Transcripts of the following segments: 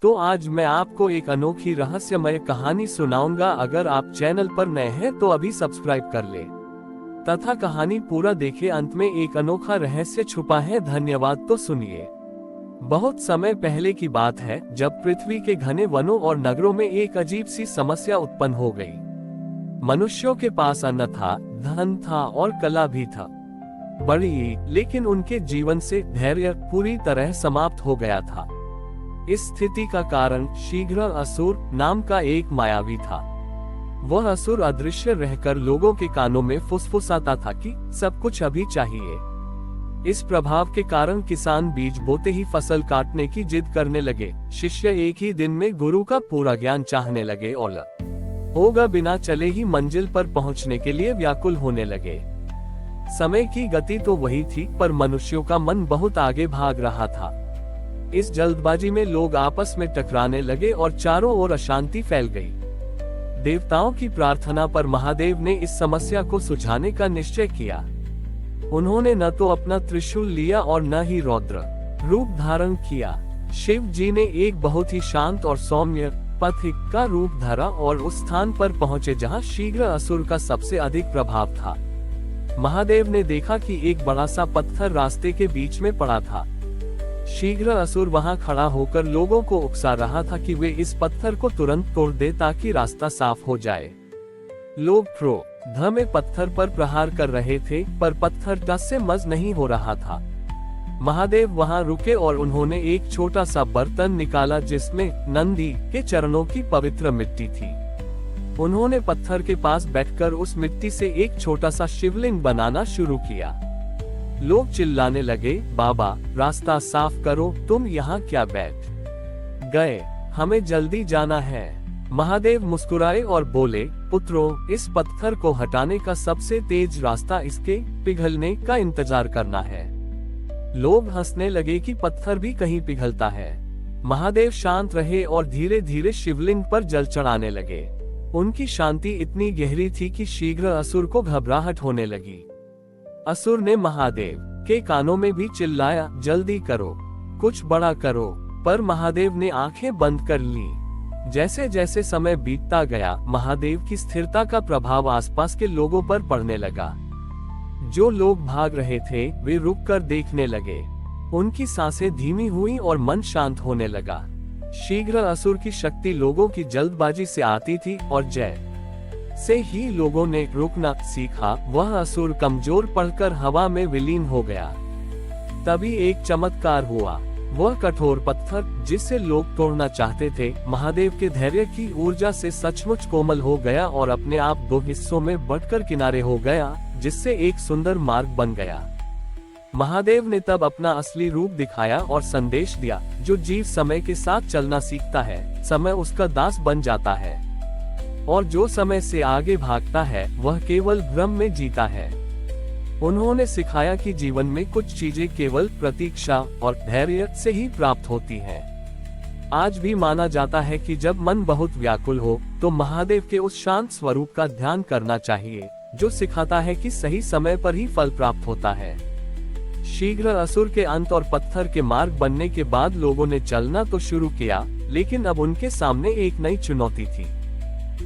तो आज मैं आपको एक अनोखी रहस्यमय कहानी सुनाऊंगा। अगर आप चैनल पर नए हैं तो अभी सब्सक्राइब कर ले तथा कहानी पूरा देखें। अंत में एक अनोखा रहस्य छुपा है। धन्यवाद। तो सुनिए। बहुत समय पहले की बात है, जब पृथ्वी के घने वनों और नगरों में एक अजीब सी समस्या उत्पन्न हो गई। मनुष्यों के पास अन्न था, धन था और कला भी था बड़ी, लेकिन उनके जीवन से धैर्य पूरी तरह समाप्त हो गया था। इस स्थिति का कारण शीघ्र असुर नाम का एक मायावी था। वह असुर अदृश्य रहकर लोगों के कानों में फुसफुसाता था कि सब कुछ अभी चाहिए। इस प्रभाव के कारण किसान बीज बोते ही फसल काटने की जिद करने लगे। शिष्य एक ही दिन में गुरु का पूरा ज्ञान चाहने लगे और होगा बिना चले ही मंजिल पर पहुंचने के लिए व्याकुल होने लगे। समय की गति तो वही थी, पर मनुष्यों का मन बहुत आगे भाग रहा था। इस जल्दबाजी में लोग आपस में टकराने लगे और चारों ओर अशांति फैल गई। देवताओं की प्रार्थना पर महादेव ने इस समस्या को सुलझाने का निश्चय किया। उन्होंने न तो अपना त्रिशूल लिया और न ही रौद्र रूप धारण किया। शिव जी ने एक बहुत ही शांत और सौम्य पथिक का रूप धरा और उस स्थान पर पहुंचे जहां शीघ्र असुर का सबसे अधिक प्रभाव था। महादेव ने देखा कि एक बड़ा सा पत्थर रास्ते के बीच में पड़ा था। शीघ्र असुर वहां खड़ा होकर लोगों को उकसा रहा था कि वे इस पत्थर को तुरंत तोड़ दे ताकि रास्ता साफ हो जाए। लोग क्रोध में पत्थर पर प्रहार कर रहे थे, पर पत्थर टस से मस नहीं हो रहा था। महादेव वहां रुके और उन्होंने एक छोटा सा बर्तन निकाला जिसमें नंदी के चरणों की पवित्र मिट्टी थी। उन्होंने पत्थर के पास बैठकर उस मिट्टी से एक छोटा सा शिवलिंग बनाना शुरू किया। लोग चिल्लाने लगे, बाबा रास्ता साफ करो, तुम यहाँ क्या बैठ गए, हमें जल्दी जाना है। महादेव मुस्कुराए और बोले, पुत्रों, इस पत्थर को हटाने का सबसे तेज रास्ता इसके पिघलने का इंतजार करना है। लोग हंसने लगे कि पत्थर भी कहीं पिघलता है। महादेव शांत रहे और धीरे धीरे शिवलिंग पर जल चढ़ाने लगे। उनकी शांति इतनी गहरी थी कि शीघ्र असुर को घबराहट होने लगी। असुर ने महादेव के कानों में भी चिल्लाया, जल्दी करो, कुछ बड़ा करो, पर महादेव ने आंखें बंद कर लीं। जैसे जैसे समय बीतता गया, महादेव की स्थिरता का प्रभाव आसपास के लोगों पर पड़ने लगा। जो लोग भाग रहे थे वे रुककर देखने लगे। उनकी सांसें धीमी हुई और मन शांत होने लगा। शीघ्र असुर की शक्ति लोगों की जल्दबाजी से आती थी और जैसे ही लोगों ने रुकना सीखा, वह असुर कमजोर पड़कर हवा में विलीन हो गया। तभी एक चमत्कार हुआ। वह कठोर पत्थर जिसे लोग तोड़ना चाहते थे, महादेव के धैर्य की ऊर्जा से सचमुच कोमल हो गया और अपने आप दो हिस्सों में बंटकर किनारे हो गया, जिससे एक सुंदर मार्ग बन गया। महादेव ने तब अपना असली रूप दिखाया और संदेश दिया, जो जीव समय के साथ चलना सीखता है, समय उसका दास बन जाता है, और जो समय से आगे भागता है वह केवल भ्रम में जीता है। उन्होंने सिखाया कि जीवन में कुछ चीजें केवल प्रतीक्षा और धैर्य से ही प्राप्त होती हैं। आज भी माना जाता है कि जब मन बहुत व्याकुल हो तो महादेव के उस शांत स्वरूप का ध्यान करना चाहिए, जो सिखाता है कि सही समय पर ही फल प्राप्त होता है। शीघ्र असुर के अंत और पत्थर के मार्ग बनने के बाद लोगों ने चलना तो शुरू किया, लेकिन अब उनके सामने एक नई चुनौती थी।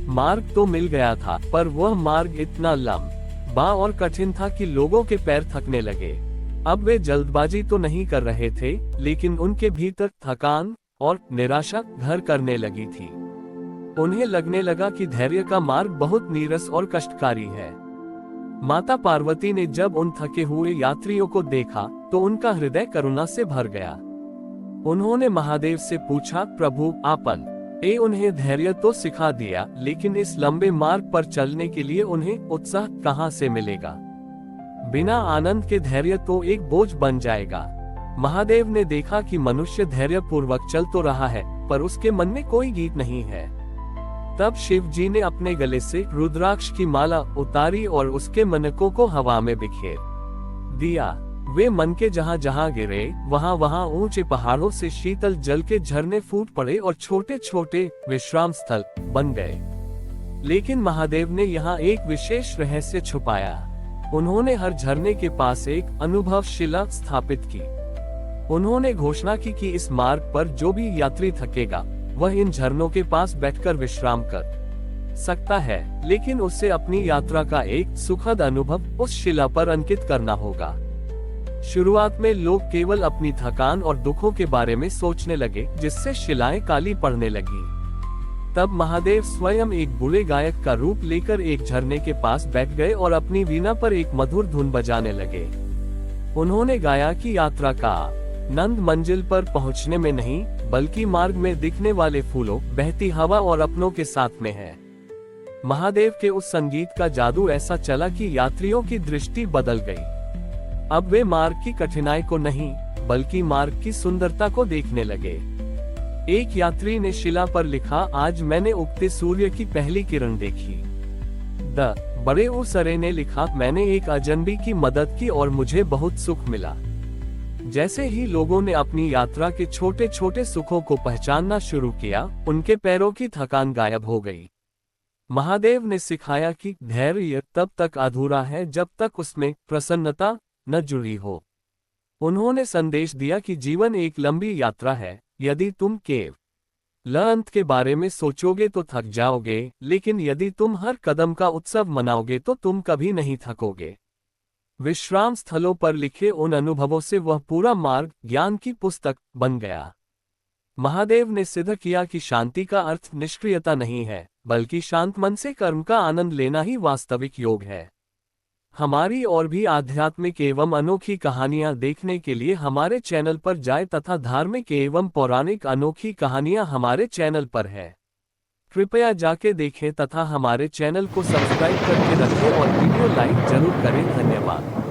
मार्ग तो मिल गया था, पर वह मार्ग इतना लंबा और कठिन था कि लोगों के पैर थकने लगे। अब वे जल्दबाजी तो नहीं कर रहे थे, लेकिन उनके भीतर थकान और निराशा घर करने लगी थी। उन्हें लगने लगा कि धैर्य का मार्ग बहुत नीरस और कष्टकारी है। माता पार्वती ने जब उन थके हुए यात्रियों को देखा तो उनका हृदय करुणा से भर गया। उन्होंने महादेव से पूछा, प्रभु आपन उन्हें धैर्य तो सिखा दिया, लेकिन इस लंबे मार्ग पर चलने के लिए उन्हें उत्साह कहां से मिलेगा? बिना आनंद के धैर्य तो एक बोझ बन जाएगा। महादेव ने देखा कि मनुष्य धैर्य पूर्वक चल तो रहा है, पर उसके मन में कोई गीत नहीं है। तब शिव जी ने अपने गले से रुद्राक्ष की माला उतारी और उसके मनकों को हवा में बिखेर दिया। वे मन के जहां जहां गिरे, वहां वहां ऊंचे पहाड़ों से शीतल जल के झरने फूट पड़े और छोटे छोटे विश्राम स्थल बन गए। लेकिन महादेव ने यहाँ एक विशेष रहस्य छुपाया। उन्होंने हर झरने के पास एक अनुभव शिला स्थापित की। उन्होंने घोषणा की कि इस मार्ग पर जो भी यात्री थकेगा वह इन झरनों के पास बैठकर विश्राम कर सकता है, लेकिन उससे अपनी यात्रा का एक सुखद अनुभव उस शिला पर अंकित करना होगा। शुरुआत में लोग केवल अपनी थकान और दुखों के बारे में सोचने लगे, जिससे शिलाएं काली पड़ने लगी। तब महादेव स्वयं एक बूढ़े गायक का रूप लेकर एक झरने के पास बैठ गए और अपनी वीणा पर एक मधुर धुन बजाने लगे। उन्होंने गाया कि यात्रा का नंद मंजिल पर पहुंचने में नहीं, बल्कि मार्ग में दिखने वाले फूलों, बहती हवा और अपनों के साथ में है। महादेव के उस संगीत का जादू ऐसा चला कि यात्रियों की दृष्टि बदल गई। अब वे मार्ग की कठिनाई को नहीं, बल्कि मार्ग की सुंदरता को देखने लगे। एक यात्री ने शिला पर लिखा, आज मैंने उगते सूर्य की पहली किरण देखी। बड़े उसरे ने लिखा, मैंने एक अजनबी की मदद की और मुझे बहुत सुख मिला। जैसे ही लोगों ने अपनी यात्रा के छोटे छोटे सुखों को पहचानना शुरू किया, उनके पैरों की थकान गायब हो गई। महादेव ने सिखाया कि धैर्य तब तक अधूरा है जब तक उसमें प्रसन्नता न जुड़ी हो। उन्होंने संदेश दिया कि जीवन एक लंबी यात्रा है, यदि तुम केवल अंत के बारे में सोचोगे तो थक जाओगे, लेकिन यदि तुम हर कदम का उत्सव मनाओगे तो तुम कभी नहीं थकोगे। विश्राम स्थलों पर लिखे उन अनुभवों से वह पूरा मार्ग ज्ञान की पुस्तक बन गया। महादेव ने सिद्ध किया कि शांति का अर्थ निष्क्रियता नहीं है, बल्कि शांत मन से कर्म का आनंद लेना ही वास्तविक योग है। हमारी और भी आध्यात्मिक एवं अनोखी कहानियां देखने के लिए हमारे चैनल पर जाएं तथा धार्मिक एवं पौराणिक अनोखी कहानियां हमारे चैनल पर है। कृपया जाके देखें तथा हमारे चैनल को सब्सक्राइब करके रखें और वीडियो लाइक जरूर करें। धन्यवाद।